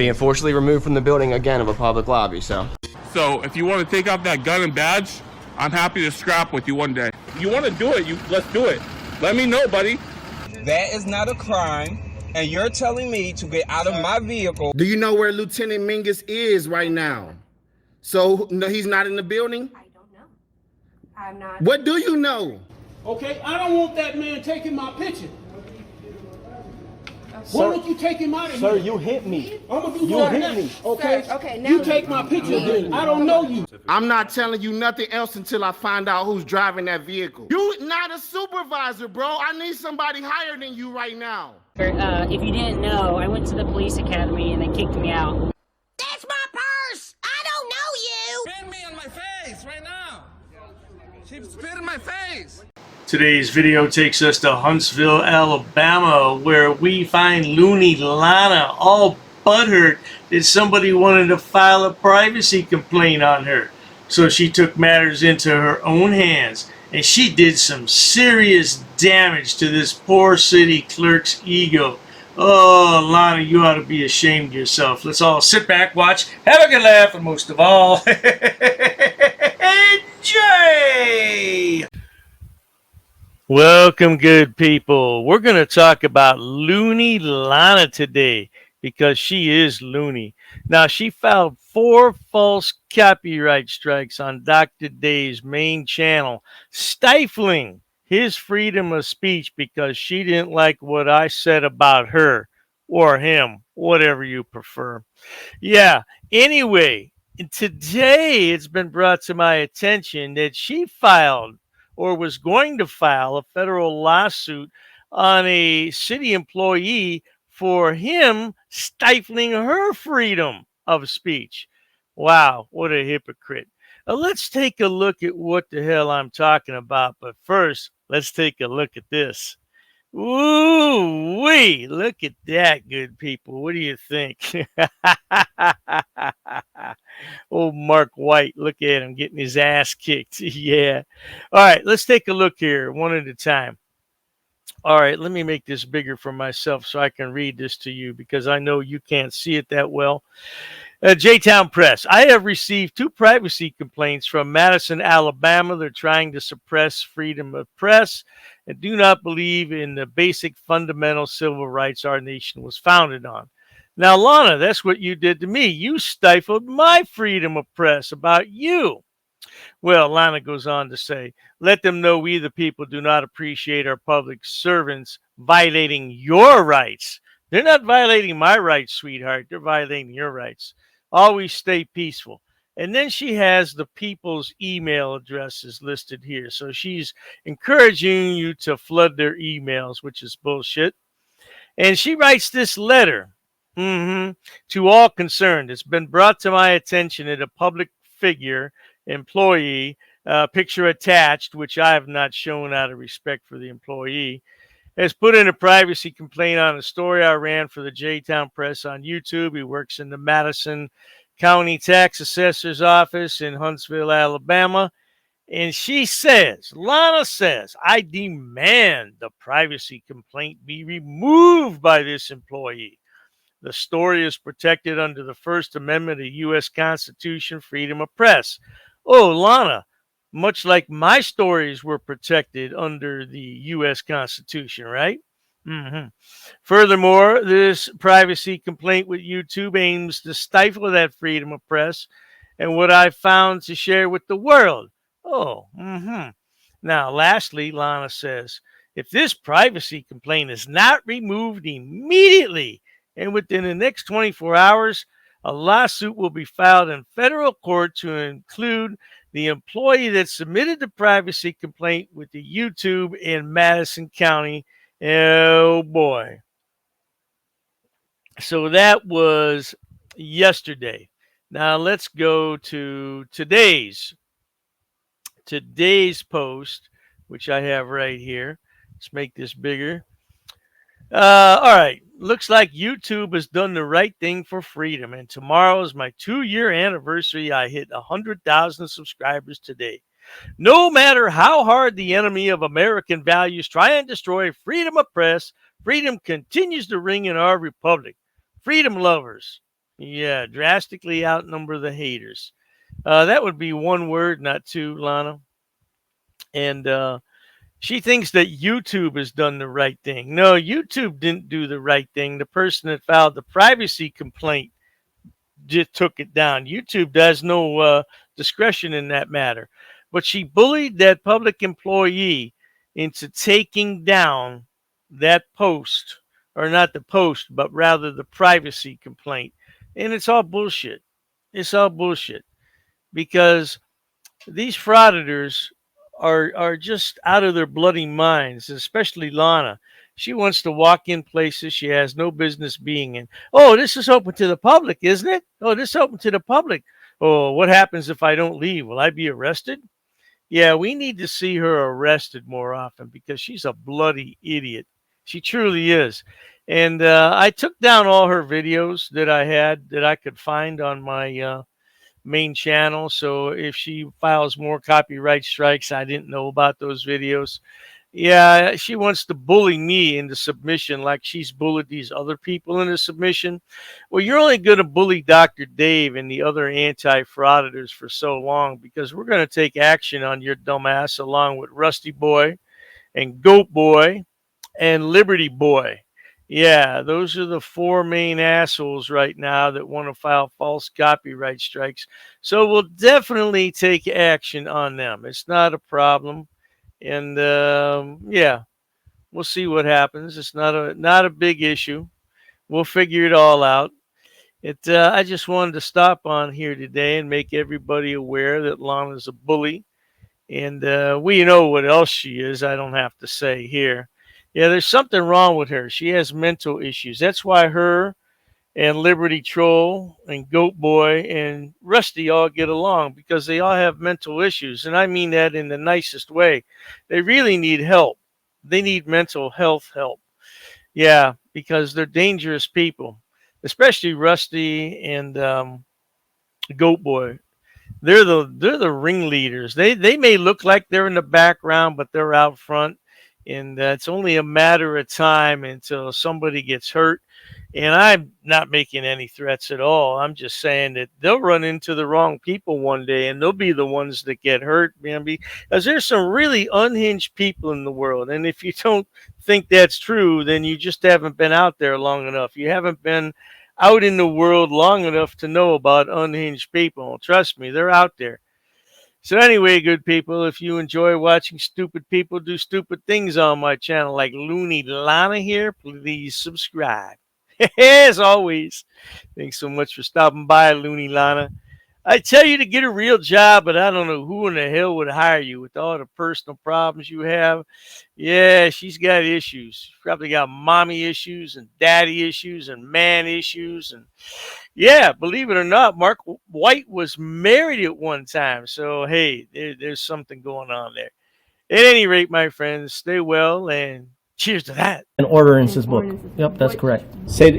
being forcibly removed from the building again of a public lobby, so. So if you want to take off that gun and badge, I'm happy to scrap with you one day. You want to do it, let's do it. Let me know, buddy. That is not a crime, and you're telling me to get out of my vehicle. Do you know where Lieutenant Mingus is right now? So no, he's not in the building? I don't know. I'm not. What do you know? Okay, I don't want that man taking my picture. Why don't you take him out of here? Sir, you hit me. I'm gonna do You that hit next, me. okay? Sir, okay, now you take my picture again. I don't know you. I'm not telling you nothing else until I find out who's driving that vehicle. You not a supervisor, bro. I need somebody higher than you right now. If you didn't know, I went to the police academy and they kicked me out. That's my purse! I don't know you! Spit me in my face right now. She spit in my face. Today's video takes us to Huntsville, Alabama, where we find Loony Lana all butthurt that somebody wanted to file a privacy complaint on her. So she took matters into her own hands, and she did some serious damage to this poor city clerk's ego. Oh, Lana, you ought to be ashamed of yourself. Let's all sit back, watch, have a good laugh, and most of all, enjoy! Welcome, good people. We're going to talk about Loony Lana today because she is loony. Now, she filed 4 false copyright strikes on Dr. Day's main channel, stifling his freedom of speech because she didn't like what I said about her or him, whatever you prefer. Yeah, anyway, today it's been brought to my attention that she filed or was going to file a federal lawsuit on a city employee for him stifling her freedom of speech. Wow, what a hypocrite. Let's take a look at what the hell I'm talking about. But first, let's take a look at this. Ooh-wee, look at that, good people. What do you think? Oh, Mark White, look at him getting his ass kicked. Yeah. All right, let's take a look here one at a time. All right, let me make this bigger for myself so I can read this to you because I know you can't see it that well. J-Town Press. I have received 2 privacy complaints from Madison, Alabama. They're trying to suppress freedom of press and do not believe in the basic fundamental civil rights our nation was founded on. Now, Lana, that's what you did to me. You stifled my freedom of press about you. Well, Lana goes on to say, let them know we the people do not appreciate our public servants violating your rights. They're not violating my rights, sweetheart. They're violating your rights. Always stay peaceful. And then she has the people's email addresses listed here. So she's encouraging you to flood their emails, which is bullshit. And she writes this letter to all concerned. It's been brought to my attention that a public figure, employee, picture attached, which I have not shown out of respect for the employee, has put in a privacy complaint on a story I ran for the J-Town Press on YouTube. He works in the Madison County Tax Assessor's Office in Huntsville, Alabama. And she says, Lana says, I demand the privacy complaint be removed by this employee. The story is protected under the First Amendment of the U.S. Constitution, freedom of press. Oh, Lana, much like my stories were protected under the U.S. Constitution, right? Furthermore, this privacy complaint with YouTube aims to stifle that freedom of press and what I found to share with the world. Oh, Now, lastly, Lana says, if this privacy complaint is not removed immediately and within the next 24 hours, a lawsuit will be filed in federal court to include the employee that submitted the privacy complaint with the YouTube in Madison County. Oh, boy. So that was yesterday. Now let's go to today's post, which I have right here. Let's make this bigger. All right. Looks like YouTube has done the right thing for freedom. And tomorrow is my 2-year anniversary. I hit 100,000 subscribers today. No matter how hard the enemy of American values try and destroy freedom of press, freedom continues to ring in our republic. Freedom lovers, Yeah, drastically outnumber the haters. That would be one word, not two, Lana. And she thinks that YouTube has done the right thing. No, YouTube didn't do the right thing. The person that filed the privacy complaint just took it down. YouTube has no discretion in that matter. But she bullied that public employee into taking down that post, or not the post, but rather the privacy complaint. And it's all bullshit. It's all bullshit. Because these frauditors are just out of their bloody minds, especially Lana. She wants to walk in places she has no business being in. Oh, this is open to the public, isn't it? Oh, this is open to the public. Oh, what happens if I don't leave? Will I be arrested? Yeah, we need to see her arrested more often because she's a bloody idiot. She truly is. And I took down all her videos that I had that I could find on my main channel. So if she files more copyright strikes, I didn't know about those videos. Yeah, she wants to bully me into submission like she's bullied these other people into submission. Well, you're only going to bully Dr. Dave and the other anti-frauditors for so long because we're going to take action on your dumbass along with Rusty Boy and Goat Boy and Liberty Boy. Yeah, those are the four main assholes right now that want to file false copyright strikes. So we'll definitely take action on them. It's not a problem. And yeah, we'll see what happens. It's not a big issue. We'll figure it all out. I just wanted to stop on here today and make everybody aware that Lana's a bully. And we know what else she is. I don't have to say here. Yeah, there's something wrong with her. She has mental issues. That's why her and Liberty Troll and Goat Boy and Rusty all get along, because they all have mental issues. And I mean that in the nicest way. They really need help. They need mental health help. Yeah, because they're dangerous people, especially Rusty and Goat Boy. They're the ringleaders. They may look like they're in the background, but they're out front. And it's only a matter of time until somebody gets hurt. And I'm not making any threats at all. I'm just saying that they'll run into the wrong people one day, and they'll be the ones that get hurt, man. Because there's some really unhinged people in the world. And if you don't think that's true, then you just haven't been out there long enough. You haven't been out in the world long enough to know about unhinged people. Trust me, they're out there. So anyway, good people, if you enjoy watching stupid people do stupid things on my channel like Loony Lana here, please subscribe. As always, thanks so much for stopping by, Loony Lana. I tell you to get a real job, but I don't know who in the hell would hire you with all the personal problems you have. Yeah, she's got issues. She's probably got mommy issues and daddy issues and man issues. And yeah, believe it or not, Mark White was married at one time. So, hey, there's something going on there. At any rate, my friends, stay well and cheers to that. An ordinances book. Yep, that's correct.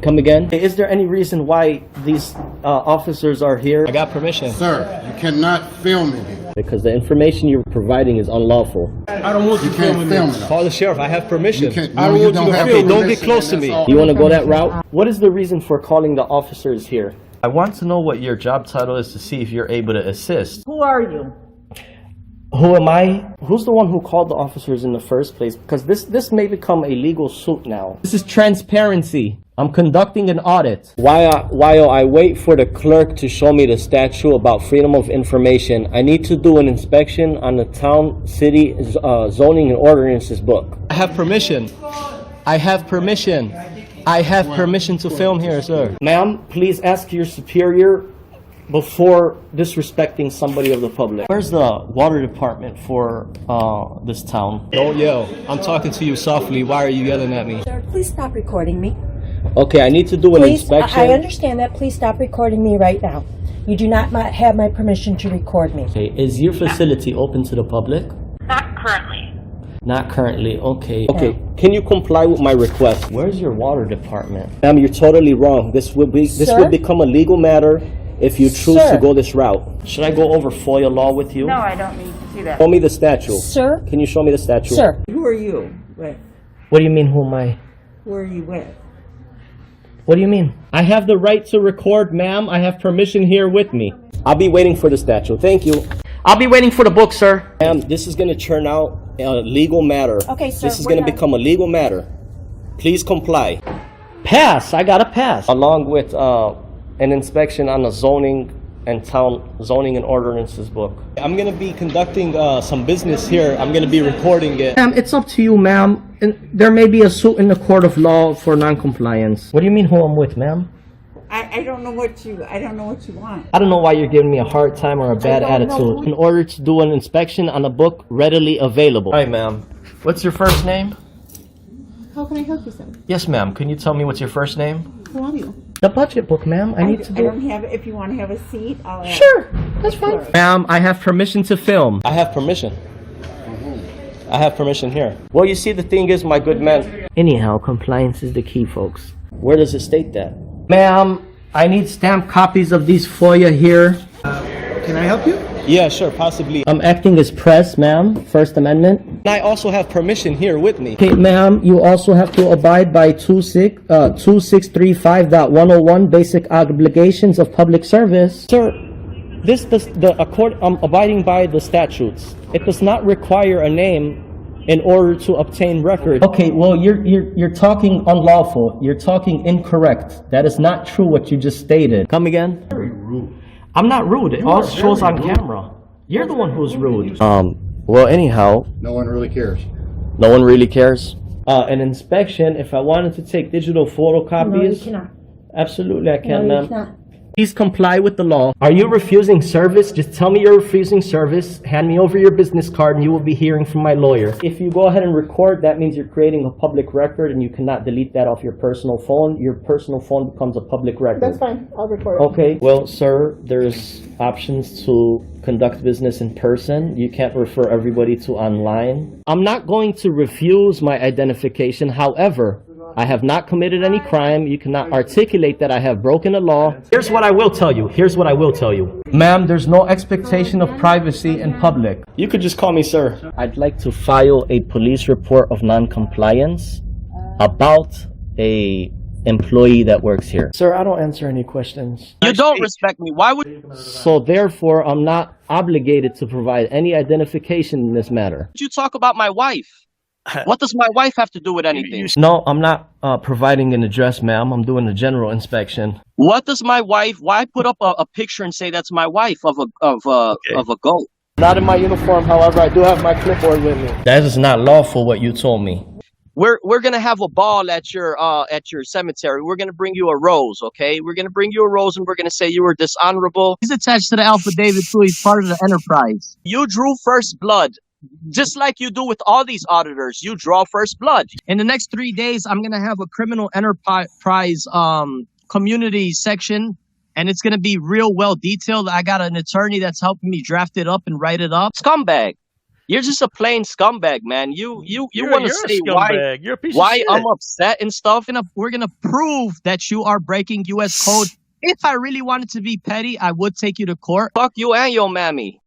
Come again. Is there any reason why these officers are here? I got permission. Sir, you cannot film me here. Because the information you're providing is unlawful. I don't want you filming me. Call the sheriff. I have permission. I don't want you to film me. Don't get close to me. You want to go that route? What is the reason for calling the officers here? I want to know what your job title is to see if you're able to assist. Who are you? Who am I? Who's the one who called the officers in the first place? Because this may become a legal suit now. This is transparency. I'm conducting an audit. While I wait for the clerk to show me the statute about freedom of information, I need to do an inspection on the town, city, zoning and ordinances book. I have permission. I have permission. I have permission to film here, sir. Ma'am, please ask your superior before disrespecting somebody of the public. Where's the water department for this town? Don't yell. I'm talking to you softly. Why are you yelling at me? Sir, please stop recording me. Okay, I need to do an inspection. I understand that. Please stop recording me right now. You do not have my permission to record me. Okay, is your facility open to the public? Not currently. Not currently, okay. Okay, can you comply with my request? Where's your water department? Ma'am, you're totally wrong. This will become a legal matter if you choose to go this route. Should I go over FOIA law with you? No, I don't need to do that. Show me the statute. Sir? Can you show me the statute? Sir. Who are you with? What do you mean, who am I? Who are you with? What do you mean? I have the right to record, ma'am. I have permission here with me. I'll be waiting for the statue. Thank you. I'll be waiting for the book, sir. Ma'am, this is going to turn out a legal matter. Okay, sir. This is going to become a legal matter. Please comply. Pass. I got a pass. Along with an inspection on the zoning and ordinances book. I'm going to be conducting some business here. I'm going to be recording it. Ma'am, it's up to you, ma'am. And there may be a suit in the court of law for non-compliance. What do you mean who I'm with, ma'am? I don't know what you want. I don't know why you're giving me a hard time or a bad attitude. In order to do an inspection on a book readily available. Hi, ma'am. What's your first name? How can I help you, sir? Yes, ma'am. Can you tell me what's your first name? Who are you? The budget book, ma'am. I need to do. I don't have. If you want to have a seat, I'll. Sure, that's fine. Ma'am, I have permission to film. I have permission. I have permission here. Well, you see, the thing is, my good man. Anyhow, compliance is the key, folks. Where does it state that? Ma'am, I need stamped copies of these FOIA here. Can I help you? Yeah, sure, possibly. I'm acting as press, ma'am. First Amendment. And I also have permission here with me. Okay, ma'am, you also have to abide by 2635.101 basic obligations of public service. Sir, I'm abiding by the statutes. It does not require a name in order to obtain record. Okay, well, you're talking unlawful. You're talking incorrect. That is not true what you just stated. Come again? Very rude. I'm not rude. It all shows on camera. You're the one who's rude. Well, anyhow. No one really cares. No one really cares? An inspection, if I wanted to take digital photocopies. No, you cannot. Absolutely, I can, No, ma'am. you cannot. Please comply with the law. Are you refusing service? Just tell me you're refusing service. Hand me over your business card and you will be hearing from my lawyer. If you go ahead and record, that means you're creating a public record and you cannot delete that off your personal phone. Your personal phone becomes a public record. That's fine. I'll record it. Okay. Well, sir, there's options to conduct business in person. You can't refer everybody to online. I'm not going to refuse my identification. However, I have not committed any crime. You cannot articulate that I have broken a law. Here's what I will tell you. Here's what I will tell you. Ma'am, there's no expectation of privacy in public. You could just call me sir. I'd like to file a police report of non-compliance about a employee that works here. Sir, I don't answer any questions. You don't respect me. Why would... So therefore, I'm not obligated to provide any identification in this matter. You talk about my wife. What does my wife have to do with anything? No, I'm not providing an address, ma'am. I'm doing a general inspection. What does my wife? Why put up a picture and say that's my wife of a goat? Not in my uniform, however, I do have my clipboard with me. That is not lawful. What you told me. We're gonna have a ball at your cemetery. We're gonna bring you a rose, okay? We're gonna bring you a rose and we're gonna say you were dishonorable. He's attached to the affidavit too. He's part of the enterprise. You drew first blood. Just like you do with all these auditors, you draw first blood. In the next 3 days, I'm going to have a criminal enterprise community section, and it's going to be real well detailed. I got an attorney that's helping me draft it up and write it up. Scumbag. You're just a plain scumbag, man. You want to say why I'm upset and stuff. We're going to prove that you are breaking U.S. code. If I really wanted to be petty, I would take you to court. Fuck you and your mammy.